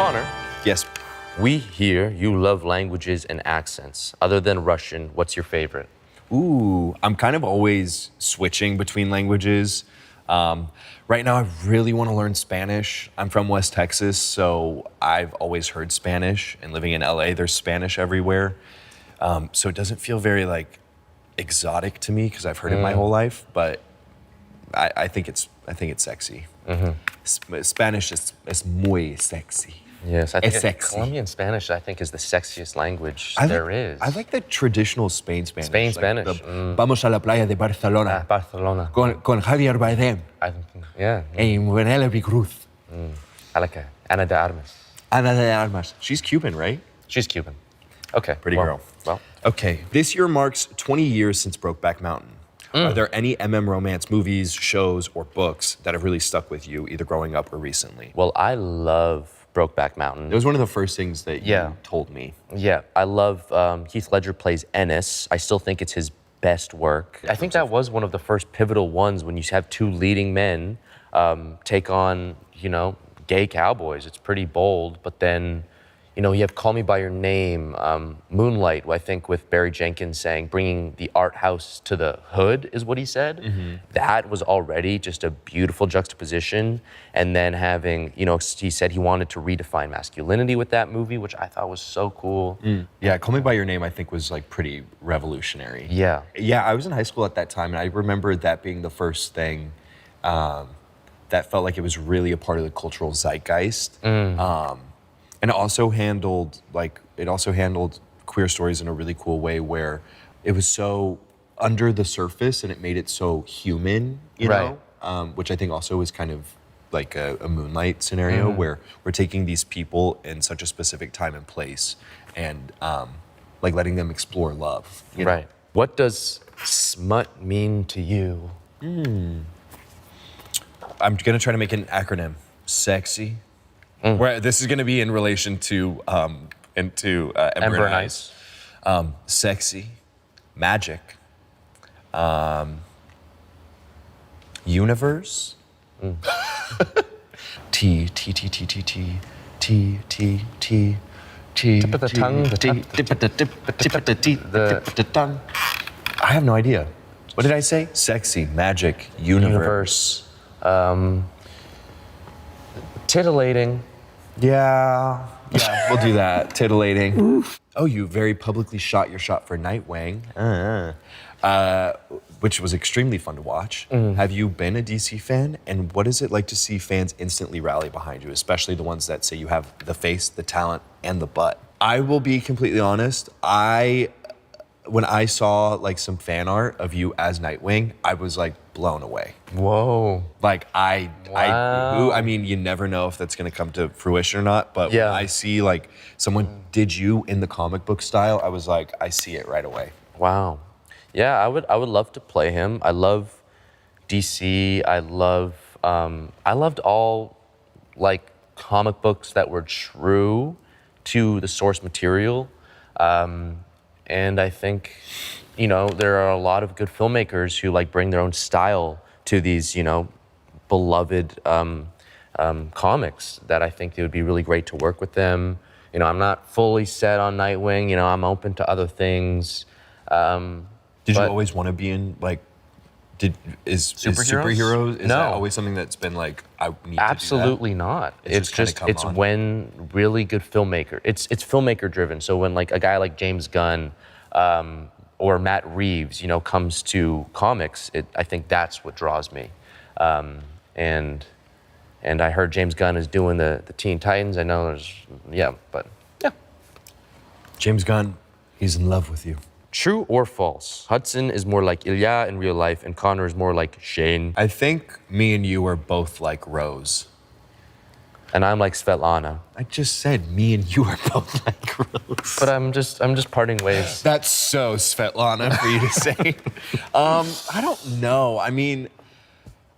Connor, Yes. we hear you love languages and accents. Other than Russian, what's your favorite? Ooh, I'm kind of always switching between languages. Right now, I really want to learn Spanish. I'm from West Texas, so I've always heard Spanish. And living in LA, there's Spanish everywhere. So it doesn't feel very like exotic to me because I've heard it my whole life. But I think it's sexy. Spanish is muy sexy. Yes, I think It's sexy. Colombian Spanish, I think, is the sexiest language I there like, is. I like the traditional Spain Spanish. Spain like Spanish. the, Vamos a la playa de Barcelona. Barcelona. Con Javier Bardem. Yeah. En Penélope Cruz. I like her. Ana de Armas. Ana de Armas. She's Cuban, right? She's Cuban. Okay. Pretty well, girl. Well, Okay. This year marks 20 years since Brokeback Mountain. Are there any MM romance movies, shows, or books that have really stuck with you, either growing up or recently? well, I love Brokeback Mountain. It was one of the first things that you Yeah. told me. Yeah, I love Heath Ledger plays Ennis. I still think it's his best work. I think that was one of the first pivotal ones when you have two leading men take on, gay cowboys. It's pretty bold, but then, you have Call Me By Your Name, Moonlight, I think with Barry Jenkins saying, bringing the art house to the hood is what he said. That was already just a beautiful juxtaposition. And then having, he said he wanted to redefine masculinity with that movie, which I thought was so cool. Yeah, Call Me By Your Name, I think, was like pretty revolutionary. Yeah. Yeah, I was in high school at that time, and I remember that being the first thing that felt like it was really a part of the cultural zeitgeist. And it also handled queer stories in a really cool way where it was so under the surface and it made it so human, you Right. know? Which I think also is kind of like a Moonlight scenario where we're taking these people in such a specific time and place and like letting them explore love. You know? Right. What does smut mean to you? I'm gonna try to make an acronym. Sexy. Where this is gonna be in relation to Ember and Ice. Sexy, magic, universe. T T T T T T T T T T. Tip of the tongue, the tongue. I have no idea. What did I say? Sexy, magic, universe. Titillating. Yeah, we'll do that. Titillating. Oh, you very publicly shot your shot for Nightwing, which was extremely fun to watch. Have you been a DC fan? And what is it like to see fans instantly rally behind you, especially the ones that say you have the face, the talent, and the butt? I will be completely honest. When I saw like some fan art of you as Nightwing, I was like blown away. Whoa. Like Wow. I mean, you never know if that's gonna come to fruition or not. But Yeah. when I see like someone did you in the comic book style, I was like, I see it right away. Wow. Yeah, I would love to play him. I love DC. I loved all like comic books that were true to the source material. And I think, there are a lot of good filmmakers who like bring their own style to these, beloved comics that I think it would be really great to work with them. I'm not fully set on Nightwing. I'm open to other things. Did you always want to be in like? Is superheroes? Is No. that always something that's been like I need Absolutely to do that? not. It's just kinda come on. when really good filmmaker. It's filmmaker driven. So when like a guy like James Gunn or Matt Reeves, comes to comics, I think that's what draws me. And I heard James Gunn is doing the Teen Titans. I know but James Gunn, he's in love with you. True or false? Hudson is more like Ilya in real life, and Connor is more like Shane. I think me and you are both like Rose. And I'm like Svetlana. I just said me and you are both like Rose. But I'm just parting ways. That's so Svetlana for you to say. I don't know. I mean,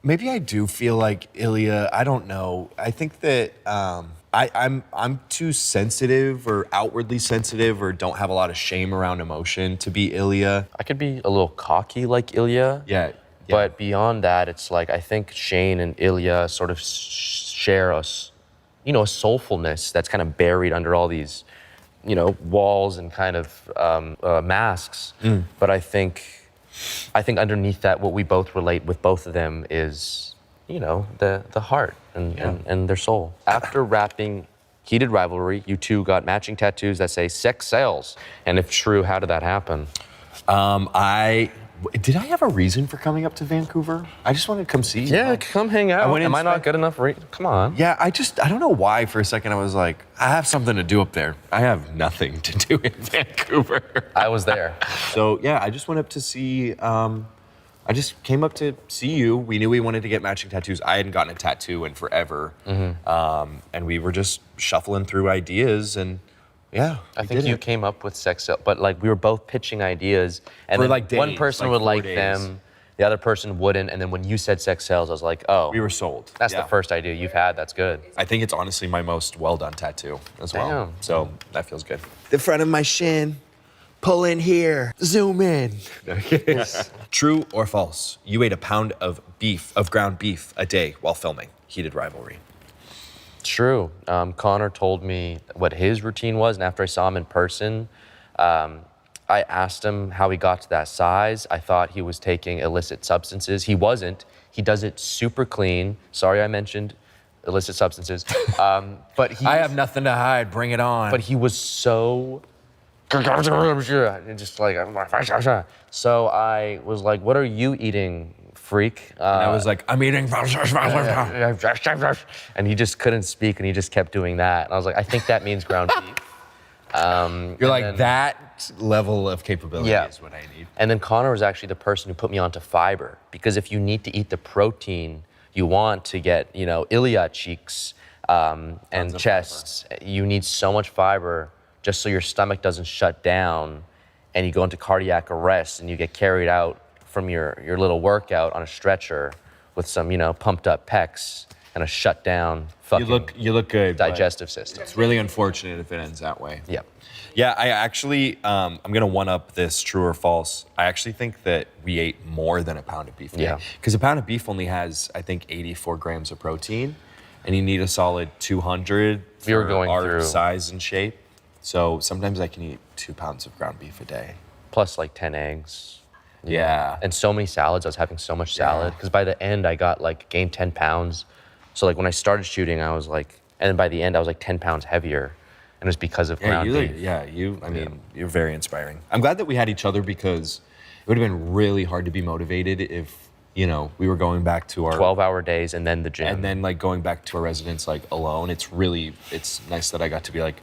maybe I do feel like Ilya. I don't know. I think that I'm too sensitive or outwardly sensitive or don't have a lot of shame around emotion to be Ilya. I could be a little cocky like Ilya. Yeah. But beyond that, it's like I think Shane and Ilya sort of share us you know, a soulfulness that's kind of buried under all these, you know, walls and kind of masks. But I think underneath that, what we both relate with both of them is, you know, the heart and their soul. After wrapping Heated Rivalry, you two got matching tattoos that say sex sells. And if true, how did that happen? Did I have a reason for coming up to Vancouver? I just wanted to come see you. Yeah, come hang out. Am I not good enough? Come on. Yeah, I don't know why for a second I was like, I have something to do up there. I have nothing to do in Vancouver. I was there. So yeah, I just went up to see, I just came up to see you. We knew we wanted to get matching tattoos. I hadn't gotten a tattoo in forever. And we were just shuffling through ideas and yeah. I think you came up with sex sell, but like we were both pitching ideas and For then like one days, person like would 4 like days. them, the other person wouldn't, and then when you said sex sells, I was like, oh. We were sold. That's Yeah. the first idea you've had, that's good. I think it's honestly my most well done tattoo as well. Damn. So that feels good. The front of my shin, pull in here, zoom in. True or false? You ate a pound of ground beef a day while filming Heated Rivalry. True. Connor told me what his routine was, and after I saw him in person, I asked him how he got to that size. I thought he was taking illicit substances. He wasn't. He does it super clean. Sorry I mentioned illicit substances. But he, I have nothing to hide. Bring it on. But he was so just like, so I was like, what are you eating, freak? I was like, I'm eating. And he just couldn't speak, and he just kept doing that. And I was like, I think that means ground beef. You're like, that level of capability Yeah. is what I need. And then Connor was actually the person who put me onto fiber, because if you need to eat the protein you want to get, you know, iliac cheeks and of chests, you need so much fiber just so your stomach doesn't shut down and you go into cardiac arrest and you get carried out from your little workout on a stretcher with some, you know, pumped up pecs and a shut down fucking You look good. but digestive system. It's really unfortunate if it ends that way. Yeah. Yeah, I actually, I'm gonna one up this true or false. I actually think that we ate more than a pound of beef a day. Yeah. Because a pound of beef only has, I think, 84 grams of protein, and you need a solid 200 We were for going our through- size and shape. So sometimes I can eat 2 pounds of ground beef a day. Plus like 10 eggs. Yeah. And so many salads. I was having so much salad because by the end I got like gained 10 pounds. So like when I started shooting, I was like, and then by the end I was like 10 pounds heavier, and it was because of ground beef. I mean, you're very inspiring. I'm glad that we had each other because it would have been really hard to be motivated if, you know, we were going back to our 12-hour days and then the gym. and then like going back to our residence like alone. It's nice that I got to be like,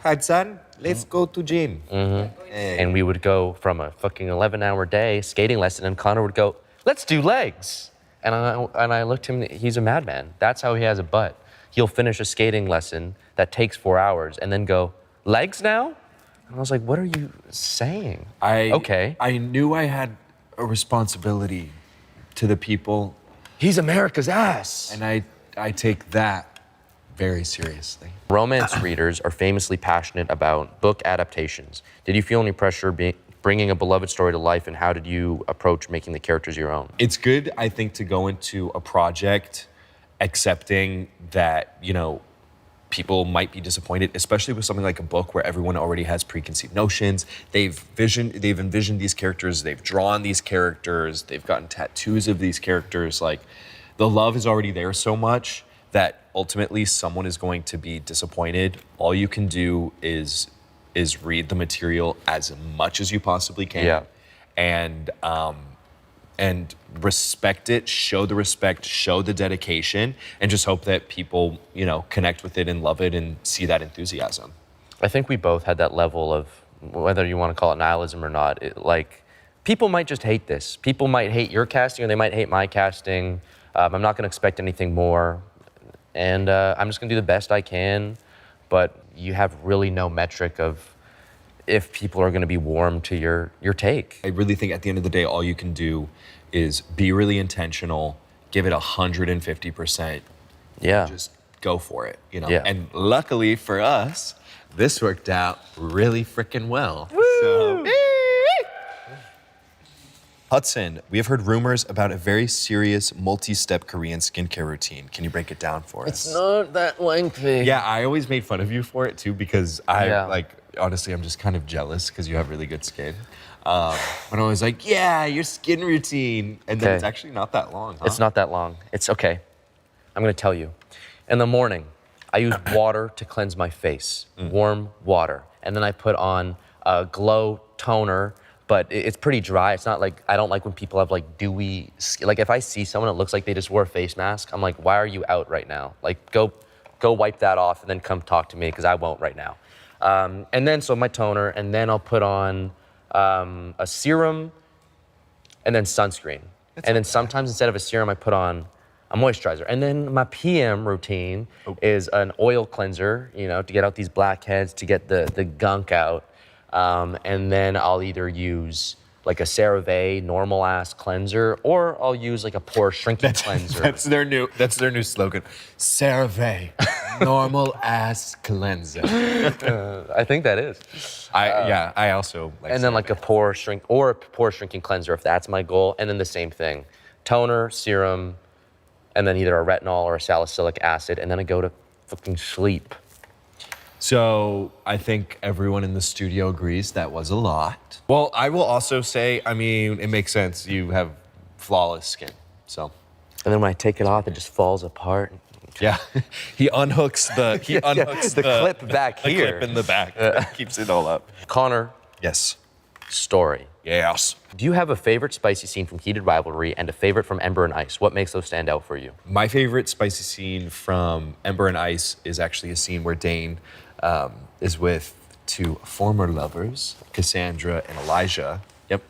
Hudson, let's go to gym. And we would go from a fucking 11-hour day skating lesson, and Connor would go, let's do legs. And I looked at him, he's a madman. That's how he has a butt. He'll finish a skating lesson that takes 4 hours and then go, legs now? And I was like, what are you saying? Okay. I knew I had a responsibility to the people, He's America's ass. and I take that very seriously. Romance readers are famously passionate about book adaptations. Did you feel any pressure bringing a beloved story to life, and how did you approach making the characters your own? It's good, I think, to go into a project accepting that, you know, people might be disappointed, especially with something like a book where everyone already has preconceived notions. They've envisioned these characters, they've drawn these characters, they've gotten tattoos of these characters. Like, the love is already there so much that ultimately someone is going to be disappointed. All you can do is read the material as much as you possibly can. Yeah. And respect it, show the respect, show the dedication, and just hope that people, you know, connect with it and love it and see that enthusiasm. I think we both had that level of, whether you want to call it nihilism or not, like, people might just hate this. People might hate your casting, or they might hate my casting. I'm not going to expect anything more. And I'm just going to do the best I can. But you have really no metric of if people are going to be warm to your take. I really think at the end of the day, all you can do is be really intentional, give it 150%. Yeah. Just go for it, you know? Yeah. And luckily for us, this worked out really freaking well. So, Hudson, we have heard rumors about a very serious multi-step Korean skincare routine. Can you break it down for us? It's not that lengthy. Yeah, I always made fun of you for it too because honestly, I'm just kind of jealous because you have really good skin. But I was like, yeah, your skin routine. And then it's actually not that long, huh? It's not that long. It's okay. I'm gonna tell you. In the morning, I use water to cleanse my face, warm water. And then I put on a glow toner, but it's pretty dry. It's not like, I don't like when people have like dewy skin. Like if I see someone that looks like they just wore a face mask, I'm like, why are you out right now? Like go wipe that off and then come talk to me because I won't right now. And then, so my toner, and then I'll put on a serum and then sunscreen. And then sometimes instead of a serum, I put on a moisturizer. And then my PM routine is an oil cleanser, you know, to get out these blackheads, to get the gunk out. And then I'll either use like a CeraVe normal ass cleanser, or I'll use like a pore shrinking cleanser. That's their new slogan. CeraVe, normal ass cleanser. I think that is. I also like. And then like a pore shrinking cleanser if that's my goal. And then the same thing, toner, serum, and then either a retinol or a salicylic acid, and then I go to fucking sleep. So I think everyone in the studio agrees that was a lot. Well, I will also say, I mean, it makes sense. You have flawless skin, so. And then when I take it off, it just falls apart. Yeah, he unhooks the clip back here. The clip in the back keeps it all up. Connor Yes. Storrie. Yes. Do you have a favorite spicy scene from Heated Rivalry and a favorite from Ember and Ice? What makes those stand out for you? My favorite spicy scene from Ember and Ice is actually a scene where Dane is with two former lovers, Cassandra and Elijah. Yep.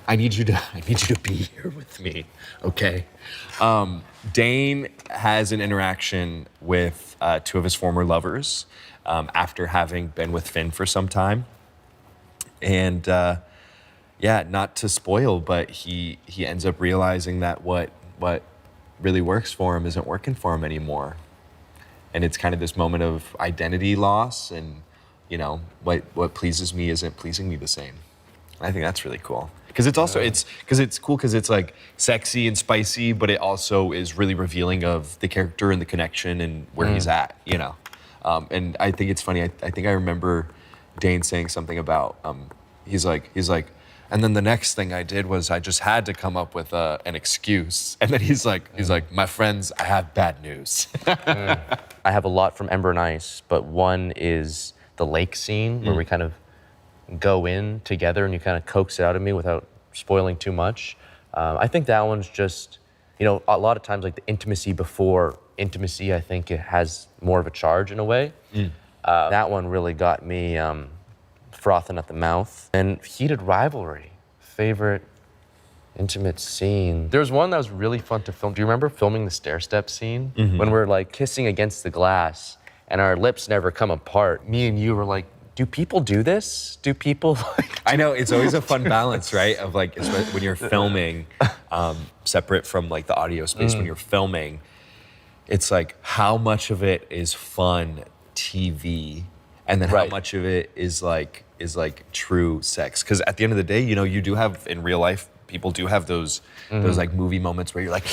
I need you to be here with me, okay? Dane has an interaction with two of his former lovers after having been with Finn for some time. And not to spoil, but he ends up realizing that what really works for him isn't working for him anymore. And it's kind of this moment of identity loss, and you know, what pleases me isn't pleasing me the same. And I think that's really cool. Because it's also it's cool because it's like sexy and spicy, but it also is really revealing of the character and the connection and where he's at, you know. And I think it's funny. I think I remember Dane saying something about he's like, and then the next thing I did was I just had to come up with an excuse. And then he's like, my friends, I have bad news. I have a lot from Ember and Ice, but one is the lake scene where we kind of go in together and you kind of coax it out of me without spoiling too much. I think that one's just, you know, a lot of times like the intimacy before intimacy, I think it has more of a charge in a way. That one really got me frothing at the mouth. And Heated Rivalry, favorite intimate scene. There's one that was really fun to film. Do you remember filming the stair step scene? When we're like kissing against the glass and our lips never come apart? Me and you were like, do people do this? Do people like... I know, it's always a fun balance, right? Of like, when you're filming, separate from like the audio space, when you're filming, it's like how much of it is fun TV and then how much of it is like true sex. Because at the end of the day, you know, you do have in real life, people do have those like movie moments where you're like,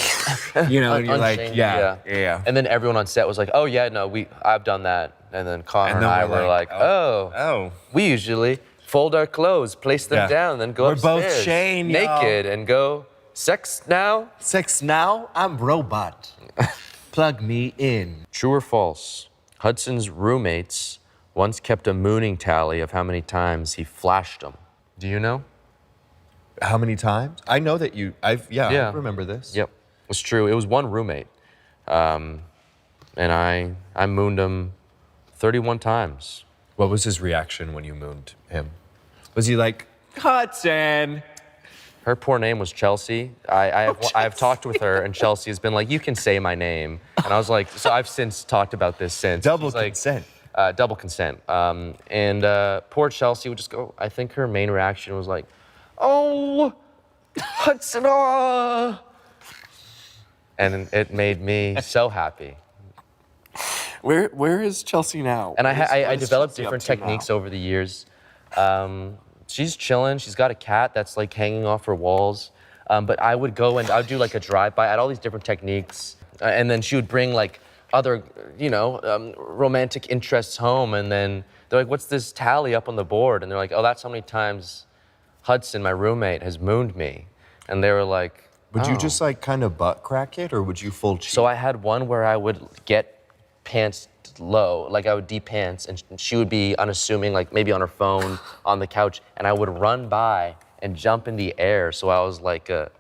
you know, and you're like, yeah. And then everyone on set was like, oh yeah, no, I've done that. And then Connor and I were like, oh, we usually fold our clothes, place them down, then go upstairs. We're both Shane, naked, and go, sex now? Sex now? I'm robot. Plug me in. True or false? Hudson's roommates once kept a mooning tally of how many times he flashed them. Do you know? How many times? I know that I remember this. Yep, it's true. It was one roommate. And I mooned him 31 times. What was his reaction when you mooned him? Was he like, Hudson? Her poor name was Chelsea. I've talked with her, and Chelsea has been like, you can say my name. And I was like, so I've since talked about this since. Double consent. Double consent. And poor Chelsea would just go, I think her main reaction was like, oh, Hudson, oh. And it made me so happy. Where is Chelsea now? And I developed different techniques over the years. She's chilling. She's got a cat that's like hanging off her walls. But I would go and I would do like a drive-by. I had all these different techniques. And then she would bring like other, romantic interests home. And then they're like, what's this tally up on the board? And they're like, oh, that's how many times Hudson, my roommate, has mooned me. And they were like, Would you oh. just like kind of butt crack it, or would you full cheat? So I had one where I would get pants low, like I would de-pants, and she would be unassuming, like maybe on her phone, on the couch, and I would run by and jump in the air. So I was like a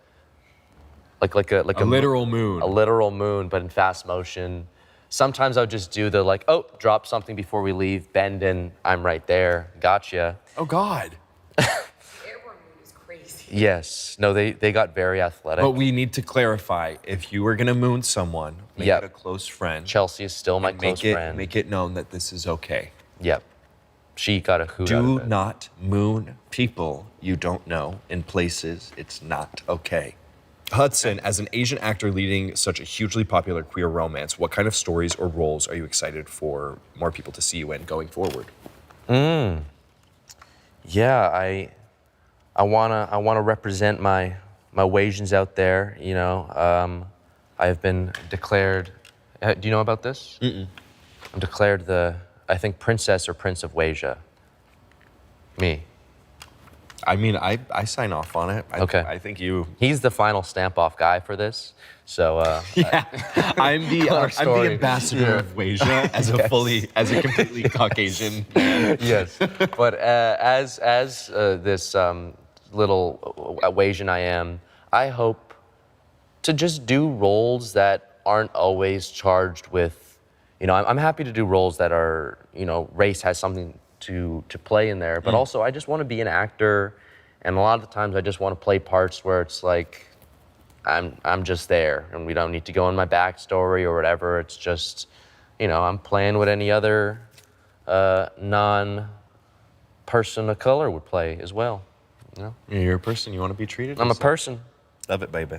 literal moon. A literal moon, but in fast motion. Sometimes I would just do the like, oh, drop something before we leave, bend and I'm right there, gotcha. Oh God. Airborne moon is crazy. Yes, no, they got very athletic. But we need to clarify, if you were gonna moon someone, make Yep. it a close friend. Chelsea is still my and close friend. Make it known that this is okay. Yep. She got a hoot out Do of it. not moon people you don't know in places it's not okay. Hudson, as an Asian actor leading such a hugely popular queer romance, what kind of stories or roles are you excited for more people to see you in going forward? Yeah, I wanna represent my Wasians out there. I've been declared. Do you know about this? I'm declared I think princess or prince of Wasia. Me. I mean, I sign off on it. Okay. I think you. He's the final stamp off guy for this. So Yeah, I'm the Connor Storrie. ambassador of Wasia as a completely Caucasian. yes. But as this little Wasian I am, I hope to just do roles that aren't always charged with, I'm happy to do roles that are, race has something to play in there, but also I just want to be an actor, and a lot of the times I just want to play parts where it's like I'm just there, and we don't need to go in my backstory or whatever. It's just, I'm playing what any other non-person of color would play as well. You're a person. You want to be treated. I'm a as person. Love it, baby.